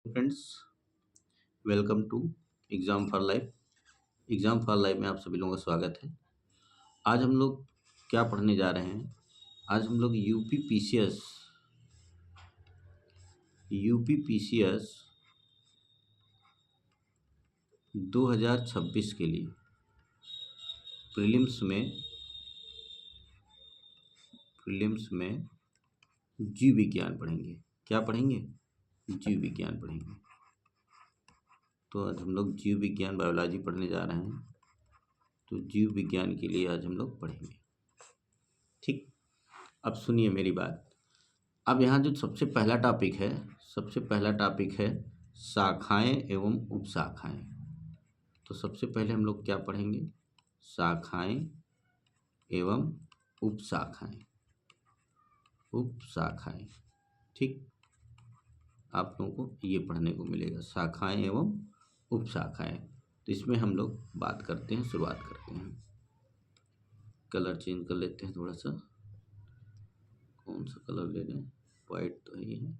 Friends, welcome to exam for life. Exam for life में आप सभी लोगों का स्वागत है। आज हम लोग क्या पढ़ने जा रहे हैं? आज हम लोग यूपी पीसीएस 2026 के लिए प्रीलिम्स में जीव विज्ञान पढ़ेंगे। क्या पढ़ेंगे? जीव विज्ञान पढ़ेंगे। तो आज हम लोग जीव विज्ञान बायोलॉजी पढ़ने जा रहे हैं। तो जीव विज्ञान के लिए आज हम लोग पढ़ेंगे। ठीक, अब सुनिए मेरी बात। अब यहाँ जो सबसे पहला टॉपिक है शाखाएं एवं उपशाखाएं। तो सबसे पहले हम लोग क्या पढ़ेंगे? शाखाएं एवं उपशाखाएं। ठीक, आप लोगों को ये पढ़ने को मिलेगा, शाखाएं एवं उपशाखाएं। तो इसमें हम लोग शुरुआत करते हैं। कलर चेंज कर लेते हैं थोड़ा सा। कौन सा कलर ले लें? वाइट तो ही है,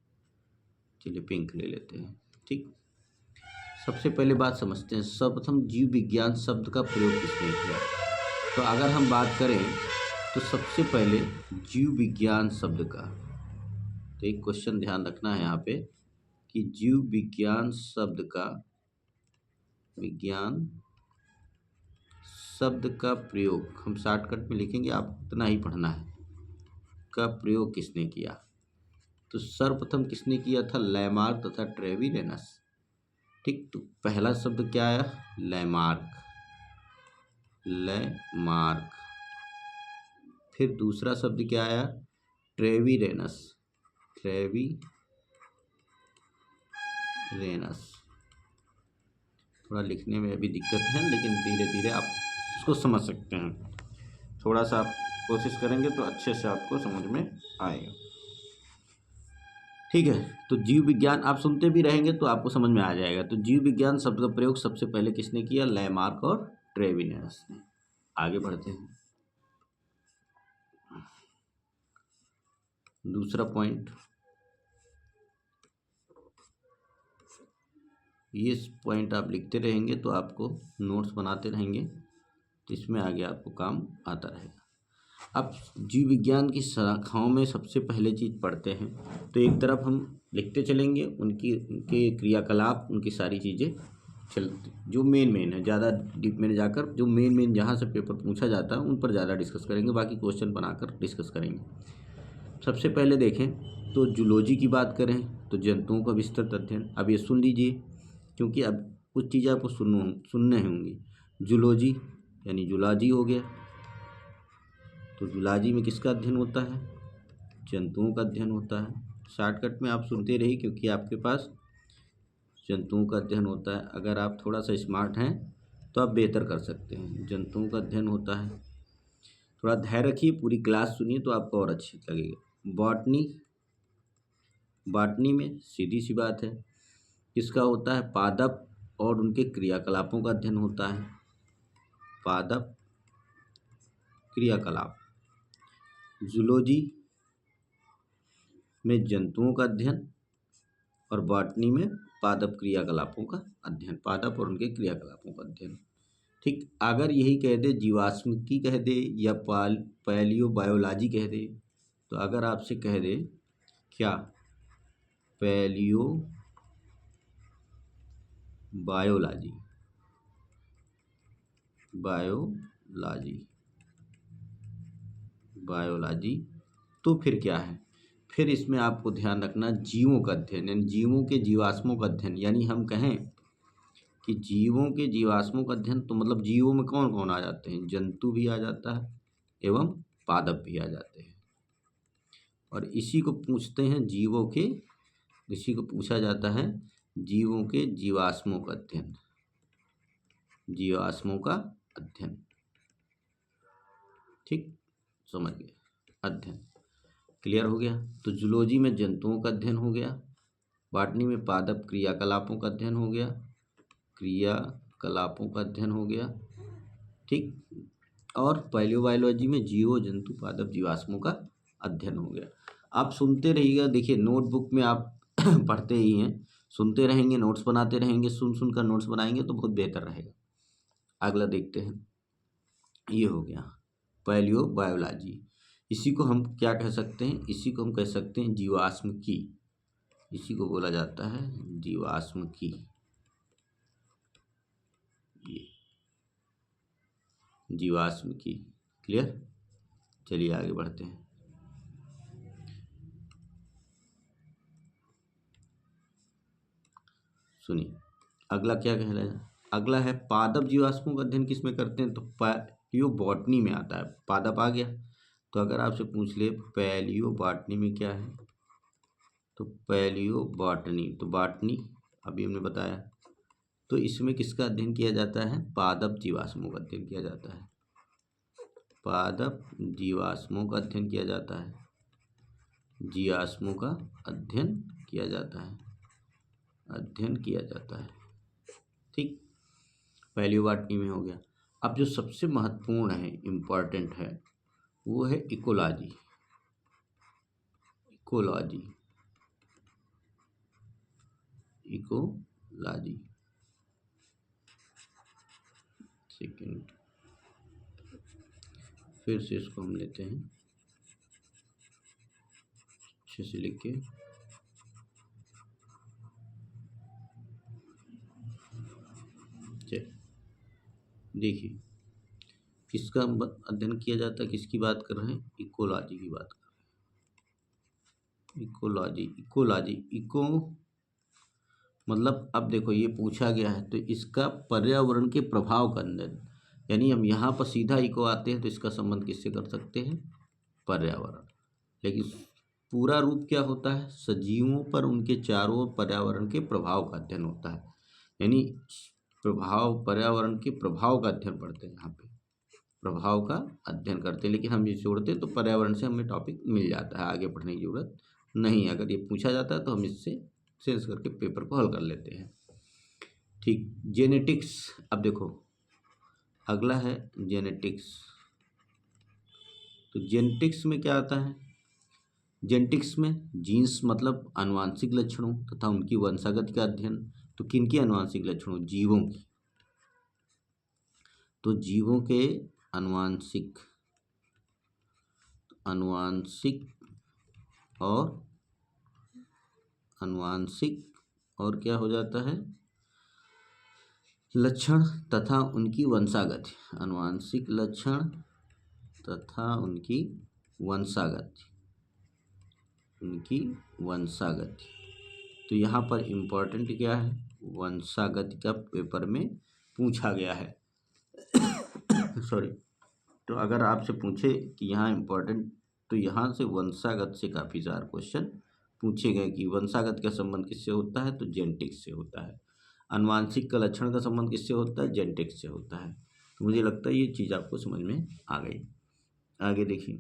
चलिए पिंक ले लेते हैं। ठीक, सबसे पहले बात समझते हैं। सर्वप्रथम जीव विज्ञान शब्द का प्रयोग किसने किया? तो अगर हम बात करें तो सबसे पहले जीव विज्ञान शब्द का, तो एक क्वेश्चन ध्यान रखना है यहाँ पे कि जीव विज्ञान शब्द का प्रयोग हम शॉर्टकट में लिखेंगे, आप इतना ही पढ़ना है। का प्रयोग किसने किया? तो सर्वप्रथम किसने किया था? लैमार्क तथा ट्रेविरेनस। ठीक, तो पहला शब्द क्या आया? लैमार्क। फिर दूसरा शब्द क्या आया? ट्रेविरेनस। थोड़ा लिखने में अभी दिक्कत है, लेकिन धीरे धीरे आप इसको समझ सकते हैं। थोड़ा सा आप कोशिश करेंगे तो अच्छे से आपको समझ में आएगा। ठीक है, तो जीव विज्ञान आप सुनते भी रहेंगे तो आपको समझ में आ जाएगा। तो जीव विज्ञान शब्द का प्रयोग सबसे पहले किसने किया? लैमार्क और ट्रेविरेनस ने। आगे बढ़ते हैं। दूसरा पॉइंट, ये पॉइंट आप लिखते रहेंगे तो आपको नोट्स बनाते रहेंगे, तो इसमें आगे आपको काम आता रहेगा। अब जीव विज्ञान की शाखाओं में सबसे पहले चीज़ पढ़ते हैं, तो एक तरफ हम लिखते चलेंगे उनके क्रियाकलाप, उनकी सारी चीज़ें चलती, जो मेन है। ज़्यादा डीप में जाकर जो मेन जहाँ से पेपर पूछा जाता है उन पर ज़्यादा डिस्कस करेंगे, बाकी क्वेश्चन बनाकर डिस्कस करेंगे। सबसे पहले देखें तो जूलॉजी की बात करें तो जंतुओं का विस्तृत अध्ययन। अब ये सुन लीजिए, क्योंकि अब कुछ चीज़ें आपको सुनने होंगी। जूलॉजी यानी जूलॉजी हो गया, तो जूलॉजी में किसका अध्ययन होता है? जंतुओं का अध्ययन होता है। शॉर्टकट में आप सुनते रहिए, क्योंकि आपके पास जंतुओं का अध्ययन होता है। अगर आप थोड़ा सा स्मार्ट हैं तो आप बेहतर कर सकते हैं। जंतुओं का अध्ययन होता है। थोड़ा धैर्य रखिए, पूरी क्लास सुनिए तो आपको और अच्छी लगेगा। बॉटनी में सीधी सी बात है, किसका होता है? पादप और उनके क्रियाकलापों का अध्ययन होता है। पादप क्रियाकलाप। जूलॉजी में जंतुओं का अध्ययन और बॉटनी में पादप क्रियाकलापों का अध्ययन, पादप और उनके क्रियाकलापों का अध्ययन। ठीक, अगर यही कह दे जीवाश्मिकी कह दे या पैलियो बायोलॉजी कह दे, तो अगर आपसे कह दे क्या पैलियो बायोलॉजी, तो फिर क्या है? फिर इसमें आपको ध्यान रखना जीवों का अध्ययन, यानी जीवों के जीवाश्मों का अध्ययन। यानी हम कहें कि जीवों के जीवाश्मों का अध्ययन, तो मतलब जीवों में कौन कौन आ जाते हैं? जंतु भी आ जाता है एवं पादप भी आ जाते हैं। और इसी को पूछा जाता है जीवों के जीवाश्मों का अध्ययन। ठीक, समझ गए? अध्ययन क्लियर हो गया। तो जूलॉजी में जंतुओं का अध्ययन हो गया, बॉटनी में पादप क्रियाकलापों का अध्ययन हो गया, ठीक, और पैलियोबायोलॉजी में जीवो जंतु पादप जीवाश्मों का अध्ययन हो गया। आप सुनते रहिएगा। देखिए, नोटबुक में आप पढ़ते ही हैं, सुनते रहेंगे, नोट्स बनाते रहेंगे, सुन सुन कर नोट्स बनाएंगे तो बहुत बेहतर रहेगा। अगला देखते हैं, ये हो गया पैलियो बायोलॉजी। इसी को हम क्या कह सकते हैं, इसी को हम कह सकते हैं जीवाश्मकी। इसी को बोला जाता है जीवाश्मकी, ये जीवाश्मकी। क्लियर, चलिए आगे बढ़ते हैं। सुनिए अगला क्या कहलाएगा, अगला है पादप जीवाश्मों का अध्ययन किसमें करते हैं, तो पैलियो बॉटनी में आता है। पादप आ गया, तो अगर आपसे पूछ ले पैलियो बॉटनी में क्या है, तो पैलियो बॉटनी, तो बॉटनी अभी हमने बताया, तो इसमें किसका अध्ययन किया जाता है, पादप जीवाश्मों का अध्ययन किया जाता है। पादप जीवाश्मों का अध्ययन किया जाता है, जीवाश्मों का अध्ययन किया जाता है, अध्ययन किया जाता है। ठीक, पैलियो बॉटनी में हो गया। अब जो सबसे महत्वपूर्ण है, इम्पॉर्टेंट है, वो है इकोलॉजी। इकोलॉजी, इकोलॉजी, सेकेंड, फिर से इसको हम लेते हैं अच्छे से लिख के। देखिए किसका अध्ययन किया जाता है, किसकी बात कर रहे हैं, इकोलॉजी की बात कर रहे हैं। इकोलॉजी, इकोलॉजी, इको मतलब अब देखो ये पूछा गया है तो इसका पर्यावरण के प्रभाव का अध्ययन, यानी हम यहाँ पर सीधा इको आते हैं तो इसका संबंध किससे कर सकते हैं, पर्यावरण। लेकिन पूरा रूप क्या होता है, सजीवों पर उनके चारों ओर पर्यावरण के प्रभाव का अध्ययन होता है। यानी प्रभाव, पर्यावरण के प्रभाव का अध्ययन पढ़ते हैं, यहाँ पे प्रभाव का अध्ययन करते हैं। लेकिन हम ये जोड़ते तो पर्यावरण से हमें टॉपिक मिल जाता है, आगे पढ़ने की जरूरत नहीं। अगर ये पूछा जाता है तो हम इससे सेंस करके पेपर को हल कर लेते हैं। ठीक, जेनेटिक्स। अब देखो अगला है जेनेटिक्स। तो जेनेटिक्स में क्या आता है, जेनेटिक्स में जीन्स मतलब आनुवांशिक लक्षणों तथा उनकी वंशागत का अध्ययन। तो किनके आनुवांशिक लक्षणों, जीवों की। तो जीवों के आनुवांशिक, आनुवांशिक और आनुवांशिक और क्या हो जाता है, लक्षण तथा उनकी वंशागत। आनुवांशिक लक्षण तथा उनकी वंशागत, उनकी वंशागत। तो यहाँ पर इम्पोर्टेंट क्या है, वंशागत का पेपर में पूछा गया है। सॉरी, तो अगर आपसे पूछे कि यहाँ इम्पोर्टेंट, तो यहाँ से वंशागत से काफ़ी सारे क्वेश्चन पूछे गए कि वंशागत का संबंध किससे होता है, तो जेनेटिक्स से होता है। आनुवांशिक का लक्षण का संबंध किससे होता है, जेनेटिक्स से होता है। तो मुझे लगता है ये चीज़ आपको समझ में आ गई। आगे देखिए,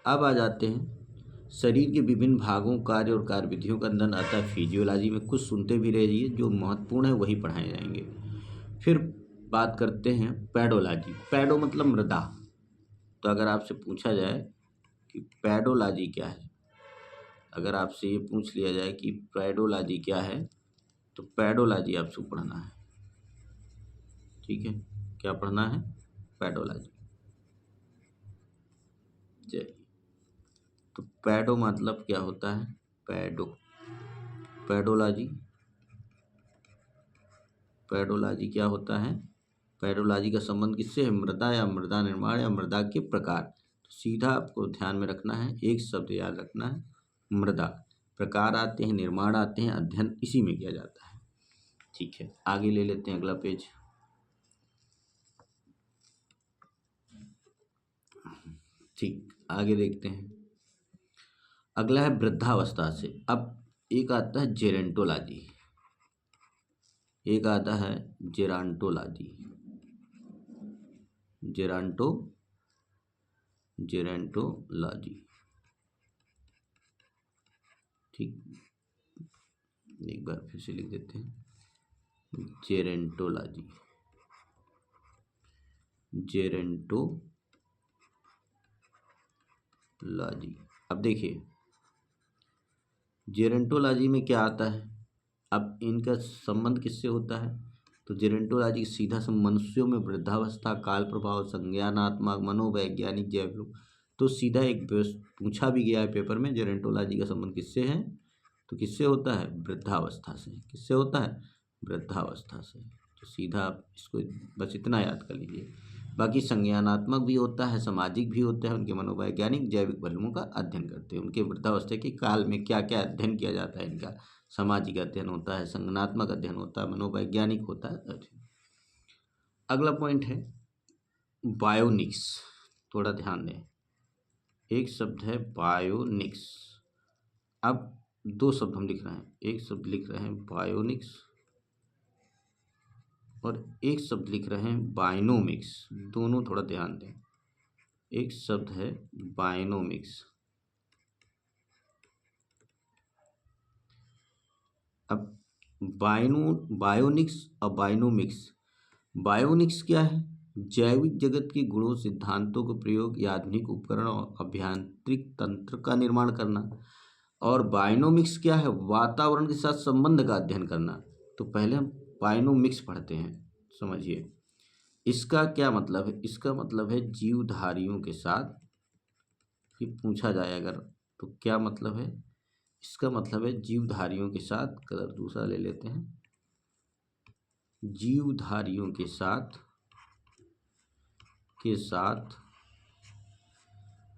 अब आ जाते हैं शरीर के विभिन्न भागों, कार्य और कार्यविधियों का अध्ययन आता है फिजियोलॉजी में। कुछ सुनते भी रहिए, जो महत्वपूर्ण है वही पढ़ाए जाएंगे। फिर बात करते हैं पैडोलॉजी। पैडो मतलब मृदा। तो अगर आपसे पूछा जाए कि पैडोलॉजी क्या है, अगर आपसे ये पूछ लिया जाए कि पैडोलॉजी क्या है, तो पैडोलॉजी आपसे पढ़ना है। ठीक है, क्या पढ़ना है, पैडोलॉजी। चलिए, तो पैडो मतलब क्या होता है, पैडो, पैडोलॉजी, पैडोलॉजी क्या होता है, पैडोलॉजी का संबंध किससे है, मृदा या मृदा निर्माण या मृदा के प्रकार। तो सीधा आपको ध्यान में रखना है, एक शब्द याद रखना है, मृदा। प्रकार आते हैं, निर्माण आते हैं, अध्ययन इसी में किया जाता है। ठीक है, आगे ले लेते हैं अगला पेज। ठीक, आगे देखते हैं। अगला है वृद्धावस्था से। अब एक आता है जेरेंटोलॉजी, एक आता है जेरांटोलॉजी, जेरांटो, जेरेंटोलॉजी। ठीक, एक बार फिर से लिख देते हैं, जेरेंटोलॉजी, जेरेंटोलॉजी। अब देखिए जेरेंटोलॉजी में क्या आता है, अब इनका संबंध किससे होता है, तो जेरेंटोलॉजी सीधा संबंध मनुष्यों में वृद्धावस्था, काल प्रभाव, संज्ञानात्मक, मनोवैज्ञानिक, जैव, तो सीधा एक पूछा भी गया है पेपर में, जेरेंटोलॉजी का संबंध किससे है, तो किससे होता है, वृद्धावस्था से। किससे होता है, वृद्धावस्था से। तो सीधा आप इसको बस इतना याद कर लीजिए। बाकी संज्ञानात्मक भी होता है, सामाजिक भी होते हैं, उनके मनोवैज्ञानिक जैविक पहलुओं का अध्ययन करते हैं। उनके वृद्धावस्था के काल में क्या क्या अध्ययन किया जाता है इनका, सामाजिक अध्ययन होता है, संज्ञानात्मक अध्ययन होता है, मनोवैज्ञानिक होता है अध्ययन। अगला पॉइंट है बायोनिक्स, थोड़ा ध्यान दें। एक शब्द है बायोनिक्स। अब दो शब्द हम लिख रहे हैं, एक शब्द लिख रहे हैं बायोनिक्स और एक शब्द लिख रहे हैं बायनोमिक्स। दोनों थोड़ा ध्यान दें। एक शब्द है बायनोमिक्स। अब बायोनिक्स और बायनोमिक्स। बायोनिक्स क्या है, जैविक जगत के गुणों, सिद्धांतों का प्रयोग या आधुनिक उपकरण और अभियांत्रिक तंत्र का निर्माण करना। और बायनोमिक्स क्या है, वातावरण के साथ संबंध का अध्ययन करना। तो पहले हम बायनोमिक्स पढ़ते हैं, समझिए इसका क्या मतलब है। इसका मतलब है जीवधारियों के साथ, कि पूछा जाए अगर तो क्या मतलब है, इसका मतलब है जीवधारियों के साथ, कलर दूसरा ले लेते हैं, जीवधारियों के साथ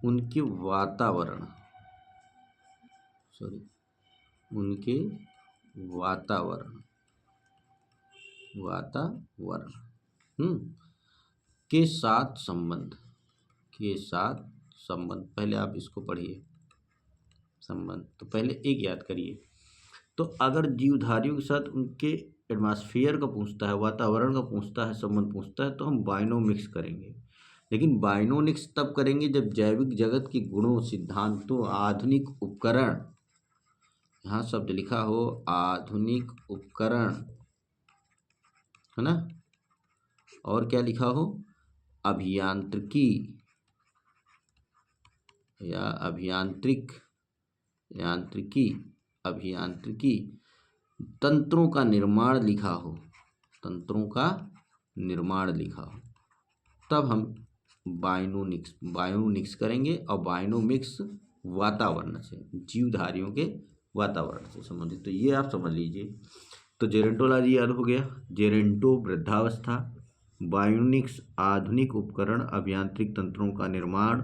उनके वातावरण, उनके वातावरण के साथ संबंध, पहले आप इसको पढ़िए संबंध। तो पहले एक याद करिए, तो अगर जीवधारियों के साथ उनके एटमॉस्फेयर का पूछता है, वातावरण का पूछता है, संबंध पूछता है, तो हम बायनोमिक्स करेंगे। लेकिन बायनोमिक्स तब करेंगे जब जैविक जगत के गुणों, सिद्धांतों, आधुनिक उपकरण, यहाँ शब्द लिखा हो आधुनिक उपकरण, है ना, और क्या लिखा हो, अभियांत्रिकी या अभियांत्रिकी तंत्रों का निर्माण लिखा हो, तब हम बायोनिक्स करेंगे। और बायोनिक्स वातावरण से, जीवधारियों के वातावरण से संबंधित। तो ये आप समझ लीजिए। तो जेरेंटोलॉजी याद हो गया, जेरेंटो वृद्धावस्था, बायोनिक्स आधुनिक उपकरण, अभियांत्रिक तंत्रों का निर्माण,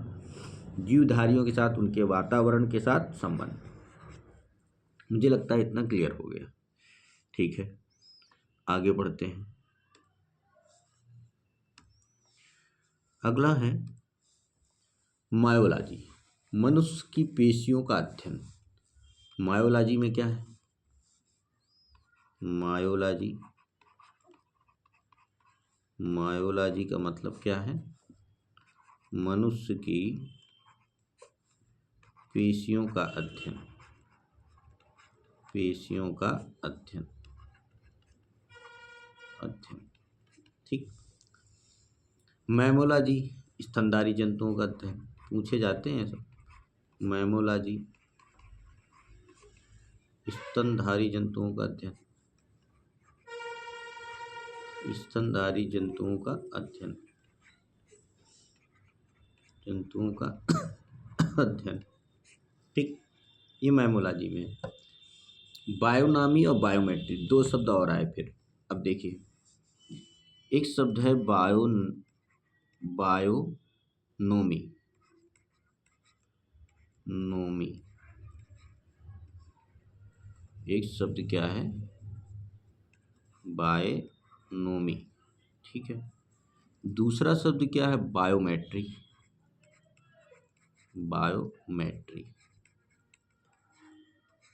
जीवधारियों के साथ उनके वातावरण के साथ संबंध। मुझे लगता है इतना क्लियर हो गया। ठीक है, आगे बढ़ते हैं। अगला है मायोलॉजी, मनुष्य की पेशियों का अध्ययन। मायोलॉजी में क्या है, मायोलॉजी का मतलब क्या है, मनुष्य की पेशियों का अध्ययन, ठीक। मैमोलॉजी, स्तनधारी जंतुओं का अध्ययन, पूछे जाते हैं सब। मैमोलॉजी, स्तनधारी जंतुओं का अध्ययन, ठीक, ये मैमोलॉजी में है। बायोनॉमी और बायोमेट्रिक, दो शब्द और आए फिर। अब देखिए, एक शब्द है बायोनोमी, एक शब्द क्या है, बायोनोमी, ठीक है। दूसरा शब्द क्या है, बायोमेट्री।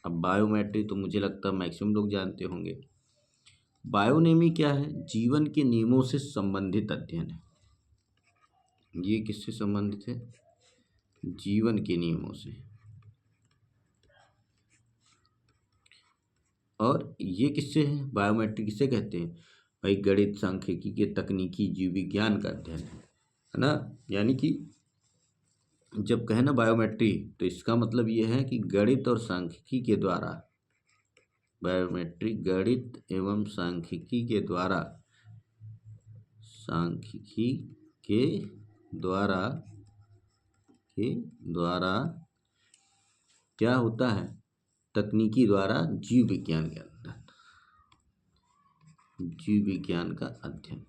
अब बायोमेट्री तो मुझे लगता है मैक्सिमम लोग जानते होंगे। बायोनोमी क्या है, जीवन के नियमों से संबंधित अध्ययन है। ये किससे संबंधित है, जीवन के नियमों से। और ये किससे है, बायोमेट्रिक किसे कहते हैं भाई, गणित, सांख्यिकी के तकनीकी जीव विज्ञान का अध्ययन है ना। यानी कि जब कहे ना बायोमेट्री, तो इसका मतलब ये है कि गणित और सांख्यिकी के द्वारा, बायोमेट्रिक गणित एवं सांख्यिकी के द्वारा, सांख्यिकी के द्वारा क्या होता है, तकनीकी द्वारा जीव विज्ञान के अंदर, जीव विज्ञान का अध्ययन,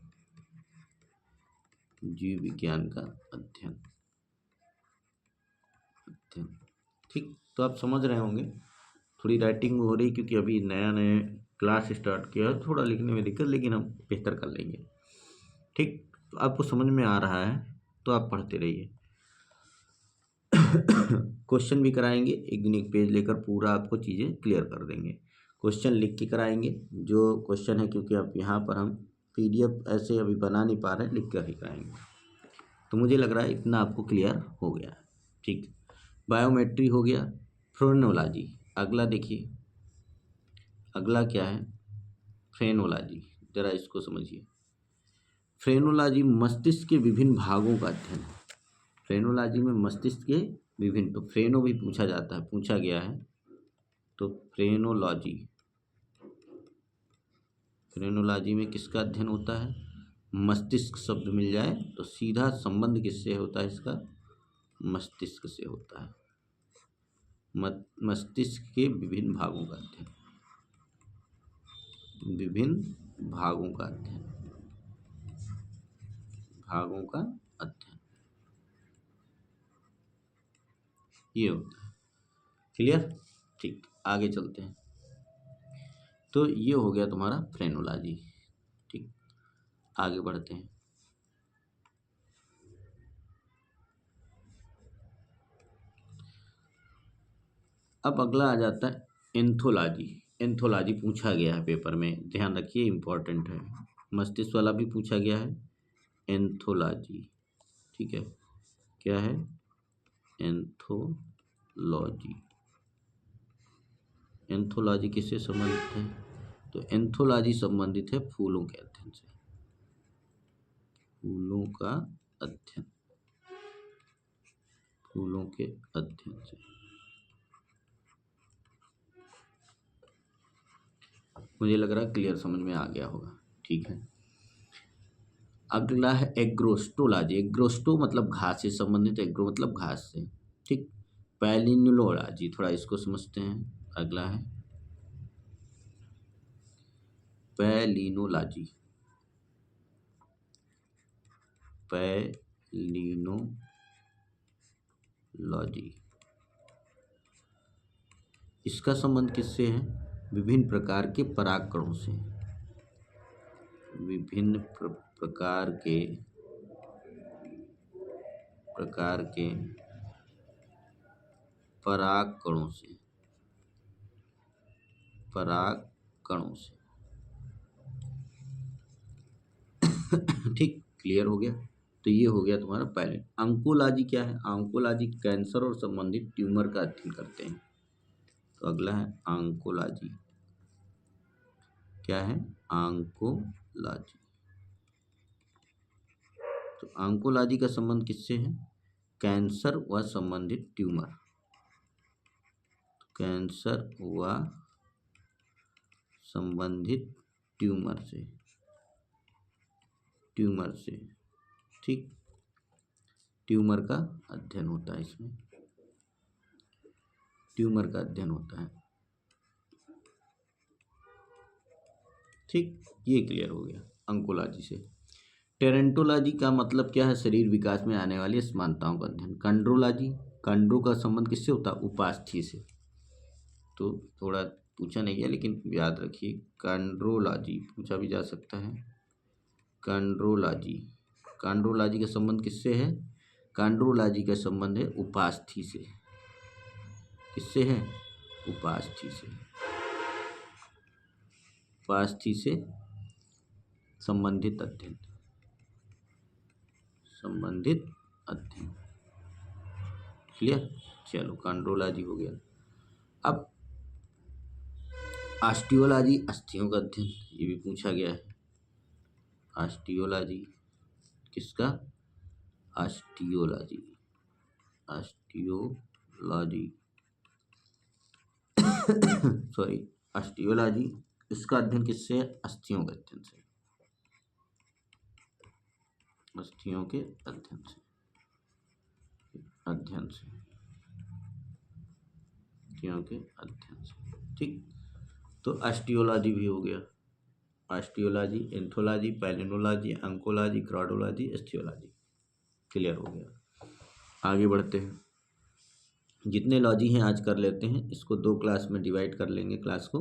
जीव विज्ञान का अध्ययन। ठीक, तो आप समझ रहे होंगे। थोड़ी राइटिंग हो रही क्योंकि अभी नया नया क्लास स्टार्ट किया है, थोड़ा लिखने में दिक्कत, लेकिन हम बेहतर कर लेंगे। ठीक, तो आपको समझ में आ रहा है तो आप पढ़ते रहिए। क्वेश्चन भी कराएंगे, एक दिन एक पेज लेकर पूरा आपको चीज़ें क्लियर कर देंगे। क्वेश्चन लिख के कराएंगे जो क्वेश्चन है, क्योंकि अब यहाँ पर हम PDF ऐसे अभी बना नहीं पा रहे, लिख कर ही कराएंगे। तो मुझे लग रहा है इतना आपको क्लियर हो गया। ठीक, बायोमेट्री हो गया। फ्रेनोलॉजी, अगला देखिए, अगला क्या है, फ्रेनोलॉजी। जरा इसको समझिए। फ्रेनोलॉजी मस्तिष्क के विभिन्न भागों का अध्ययन है। फ्रेनोलॉजी में मस्तिष्क के विभिन्न, तो फ्रेनो भी पूछा जाता है, पूछा गया है, तो फ्रेनोलॉजी, फ्रेनोलॉजी में किसका अध्ययन होता है, मस्तिष्क शब्द मिल जाए तो सीधा संबंध किससे होता है, इसका मस्तिष्क से होता है। मस्तिष्क के विभिन्न भागों का अध्ययन, विभिन्न भागों का अध्ययन, भागों का अध्ययन, ये होता है। क्लियर? ठीक, आगे चलते हैं। तो ये हो गया तुम्हारा फ्रेनोलॉजी। ठीक, आगे बढ़ते हैं। अब अगला आ जाता है एंथोलॉजी। एंथोलॉजी पूछा गया है पेपर में, ध्यान रखिए, इंपॉर्टेंट है। मस्तिष्क वाला भी पूछा गया है, एंथोलॉजी। ठीक है, क्या है, एंथोलॉजी। एंथोलॉजी किससे संबंधित है, तो एंथोलॉजी संबंधित है फूलों के अध्ययन से, फूलों का अध्ययन, फूलों के अध्ययन से। मुझे लग रहा है क्लियर समझ में आ गया होगा। ठीक है, अगला है एग्रोस्टोलॉजी। एग्रोस्टो मतलब घास से संबंधित, एग्रो मतलब घास से। ठीक, पैलिनोलॉजी, थोड़ा इसको समझते हैं। अगला है पैलिनोलॉजी, पैलिनोलॉजी, इसका संबंध किससे है, विभिन्न प्रकार के परागकणों से, विभिन्न प्रकार के परागकणों से, परागकणों से। ठीक, क्लियर हो गया। तो ये हो गया तुम्हारा पहले। ऑन्कोलॉजी क्या है, ऑन्कोलॉजी कैंसर और संबंधित ट्यूमर का अध्ययन करते हैं। तो अगला है ऑन्कोलॉजी, क्या है, ऑन्कोलॉजी। तो ऑन्कोलॉजी का संबंध किससे है, कैंसर व संबंधित ट्यूमर, कैंसर व संबंधित ट्यूमर से, ट्यूमर से। ठीक, ट्यूमर का अध्ययन होता है इसमें, ट्यूमर का अध्ययन होता है। ठीक, ये क्लियर हो गया ऑन्कोलॉजी से। टेरेंटोलॉजी का मतलब क्या है, शरीर विकास में आने वाली असमानताओं का अध्ययन। कंड्रोलॉजी, कंड्रो का संबंध किससे होता है, उपास्थि से। तो थोड़ा पूछा नहीं है लेकिन याद रखिए, कंड्रोलॉजी पूछा भी जा सकता है। कंड्रोलॉजी, कंड्रोलॉजी का संबंध किससे है, कंड्रोलॉजी का संबंध है उपास्थि से। किससे है, उपास्थि से, उपास्थि से संबंधित अध्ययन, संबंधित अध्ययन। क्लियर? चलो, कंड्रोलॉजी हो गया। अब ऑस्टियोलॉजी, अस्थियों का अध्ययन, ये भी पूछा गया है। ऑस्टियोलॉजी किसका, ऑस्टियोलॉजी, ऑस्टियोलॉजी सॉरी ऑस्टियोलॉजी, इसका अध्ययन किससे है? अस्थियों के अध्ययन से, अस्थियों के अध्ययन से, अध्ययन से, अस्थियों के अध्ययन से। ठीक, तो ऑस्टियोलॉजी भी हो गया, osteology, anthology, palynology, oncology, क्राडोलॉजी, एस्थियोलॉजी, clear हो गया। आगे बढ़ते हैं, जितने लॉजी हैं आज कर लेते हैं, इसको 2 क्लास में डिवाइड कर लेंगे क्लास को।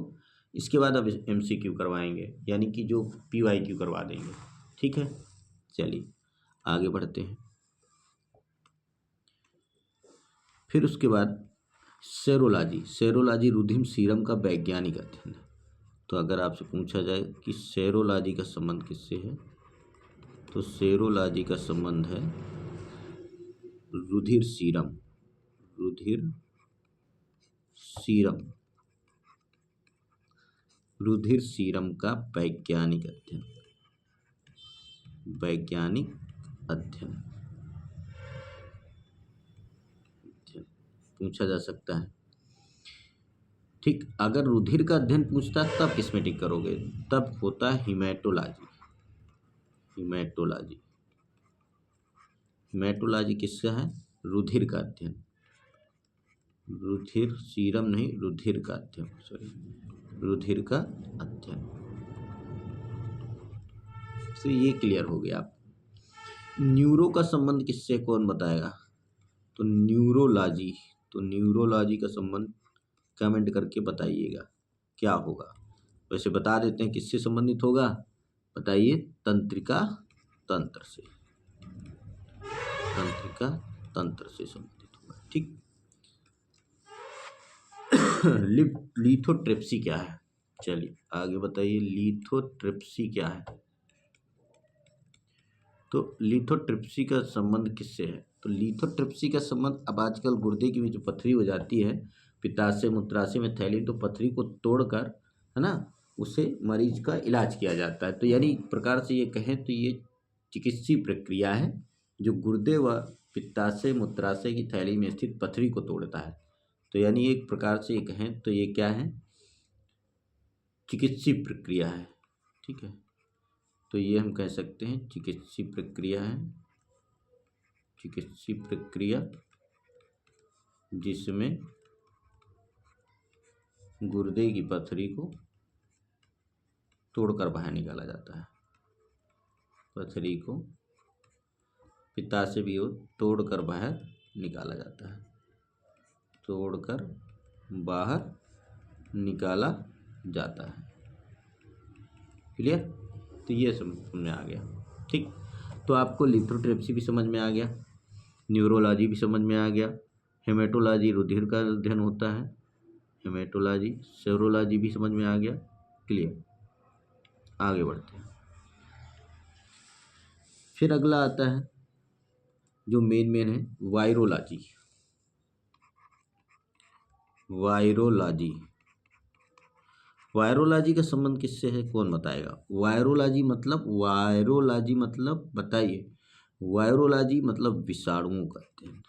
इसके बाद अब MCQ करवाएंगे, यानी कि जो PYQ करवा देंगे। ठीक है, चलिए आगे बढ़ते हैं। फिर उसके बाद सेरोलॉजी, सेरोलॉजी रुधिर सीरम का वैज्ञानिक अध्ययन है। तो अगर आपसे पूछा जाए कि सेरोलॉजी का संबंध किससे है, तो सेरोलॉजी का संबंध है रुधिर सीरम, रुधिर सीरम, रुधिर सीरम का वैज्ञानिक अध्ययन, वैज्ञानिक अध्ययन पूछा जा सकता है। ठीक, अगर रुधिर का अध्ययन पूछता तब किसमें टिक करोगे? तब होता है हीमेटोलॉजी, हीमेटोलॉजी, हीमेटोलॉजी किसका है? रुधिर का अध्ययन, रुधिर सीरम नहीं, रुधिर का अध्ययन, सॉरी रुधिर का अध्ययन। तो ये क्लियर हो गया आप। न्यूरो का संबंध किससे, कौन बताएगा? तो न्यूरोलॉजी, तो न्यूरोलॉजी का संबंध कमेंट करके बताइएगा क्या होगा। वैसे बता देते हैं किससे संबंधित होगा, बताइए, तंत्रिका तंत्र से, तंत्रिका तंत्र से संबंधित होगा। ठीक, लिथोट्रिप्सी क्या है? चलिए आगे बताइए, लिथोट्रिप्सी क्या है? तो लिथोट्रिप्सी का संबंध किससे है? तो लिथोट्रिप्सी का संबंध, अब आजकल गुर्दे की भी जो पथरी हो जाती है, पित्ताशय मूत्राशय में थैली, तो पथरी को तोड़कर, है ना, उससे मरीज का इलाज किया जाता है। तो यानी एक प्रकार से ये कहें तो ये चिकित्सीय प्रक्रिया है जो गुर्दे व पित्ताशय मूत्राशय की थैली में स्थित पथरी को तोड़ता है। तो यानी एक प्रकार से ये कहें तो ये क्या है? चिकित्सीय प्रक्रिया है। ठीक है, तो ये हम कह सकते हैं चिकित्सीय प्रक्रिया है, चिकित्सीय प्रक्रिया जिसमें गुर्दे की पथरी को तोड़कर बाहर निकाला जाता है, पथरी को पित्ताशय भी हो तोड़कर बाहर निकाला जाता है, तोड़कर बाहर निकाला जाता है। क्लियर? तो ये समझ में आ गया। ठीक, तो आपको लिथोट्रिप्सी भी समझ में आ गया, न्यूरोलॉजी भी समझ में आ गया, हेमेटोलॉजी रुधिर का अध्ययन होता है, हेमेटोलॉजी, सेरोलॉजी भी समझ में आ गया। क्लियर? आगे बढ़ते हैं। फिर अगला आता है जो मेन है वायरोलॉजी, वायरोलॉजी, वायरोलॉजी का संबंध किससे है, कौन बताएगा? वायरोलॉजी मतलब, वायरोलॉजी मतलब बताइए, वायरोलॉजी मतलब विषाणुओं का अध्ययन।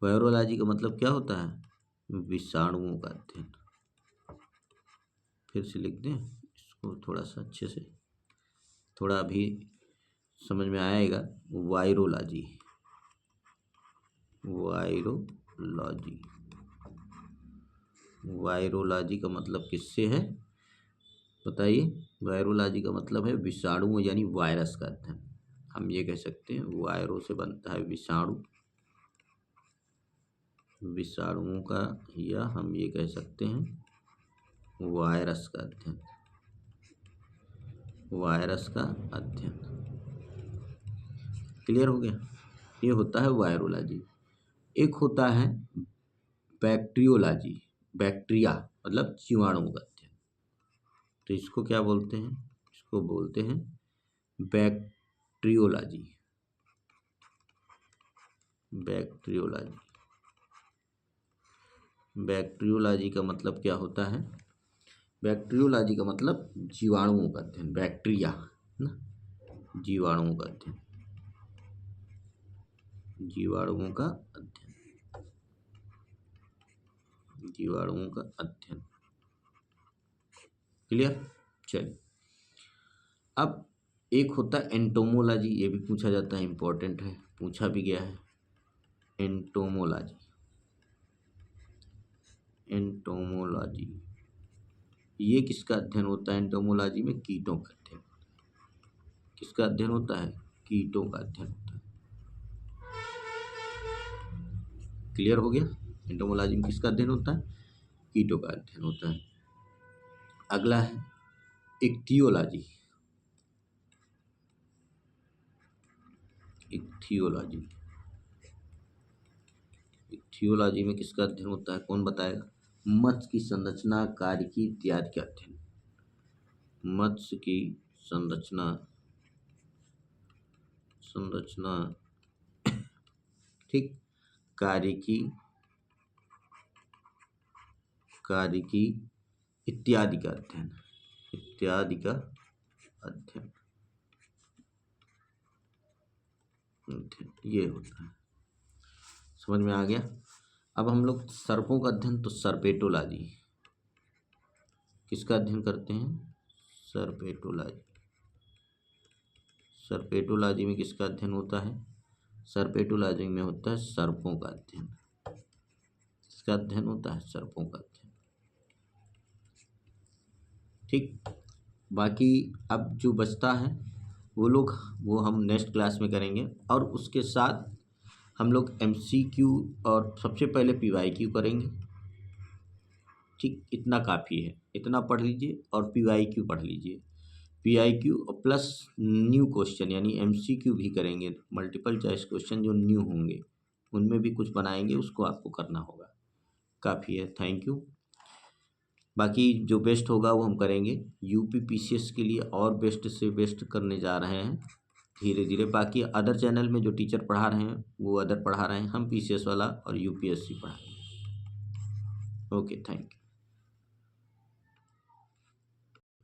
वायरोलॉजी का मतलब क्या होता है? विषाणुओं का अध्ययन। फिर से लिख दें इसको थोड़ा सा अच्छे से, थोड़ा अभी समझ में आएगा। वायरोलॉजी, वायरोलॉजी, वायरोलॉजी का मतलब किससे है बताइए? वायरोलॉजी का मतलब है विषाणु यानी वायरस का अध्ययन। हम ये कह सकते हैं वायरो से बनता है विषाणु, विषाणुओं का, या हम ये कह सकते हैं वायरस का अध्ययन, वायरस का अध्ययन। क्लियर हो गया? ये होता है वायरोलॉजी। एक होता है बैक्टीरियोलॉजी, बैक्टीरिया मतलब जीवाणुओं का अध्ययन। तो इसको क्या बोलते हैं? इसको बोलते हैं बैक्टीरियोलॉजी, बैक्टीरियोलॉजी। बैक्टीरियोलॉजी का मतलब क्या होता है? बैक्टीरियोलॉजी का मतलब जीवाणुओं का अध्ययन, बैक्टीरिया ना, जीवाणुओं का अध्ययन, जीवाणुओं का अध्ययन, जीवाणुओं का अध्ययन। क्लियर। चलिए, अब एक होता है एंटोमोलॉजी, ये भी पूछा जाता है, इंपॉर्टेंट है, पूछा भी गया है। एंटोमोलॉजी, एंटोमोलॉजी ये किसका अध्ययन होता है? एंटोमोलॉजी में कीटों का अध्ययन। किसका अध्ययन होता है? कीटों का अध्ययन होता है। क्लियर हो गया? एंटोमोलॉजी में किसका अध्ययन होता है? कीटों का अध्ययन होता है। अगला है इक्थियोलॉजी। इक्थियोलॉजी, इक्थियोलॉजी में किसका अध्ययन होता है? कौन बताएगा? मत्स्य की संरचना, कार्यकी इत्यादि का अध्ययन। मत्स्य की संरचना, संरचना ठीक, कार्यकी, कार्यकी इत्यादि का अध्ययन, इत्यादि का अध्ययन, ये होता है। समझ में आ गया? अब हम लोग सर्पों का अध्ययन, तो सर्पेटोलॉजी, किसका अध्ययन करते हैं? सर्पेटोलॉजी। सर्पेटोलॉजी में किसका अध्ययन होता है? सर्पेटोलॉजी में होता है सर्पों का अध्ययन। किसका अध्ययन होता है? सर्पों का अध्ययन। ठीक, बाकी अब जो बचता है वो हम नेक्स्ट क्लास में करेंगे, और उसके साथ हम लोग MCQ और सबसे पहले PYQ करेंगे। ठीक, इतना काफ़ी है, इतना पढ़ लीजिए और PYQ पढ़ लीजिए। PIQ और प्लस न्यू क्वेश्चन यानी MCQ भी करेंगे, मल्टीपल चॉइस क्वेश्चन जो न्यू होंगे उनमें भी कुछ बनाएंगे, उसको आपको करना होगा। काफ़ी है, थैंक यू। बाकी जो बेस्ट होगा वो हम करेंगे। UP PCS के लिए और बेस्ट से बेस्ट करने जा रहे हैं धीरे धीरे। बाकी अदर चैनल में जो टीचर पढ़ा रहे हैं वो अदर पढ़ा रहे हैं, हम PCS वाला और UPSC पढ़ाएंगे। Okay, thank you.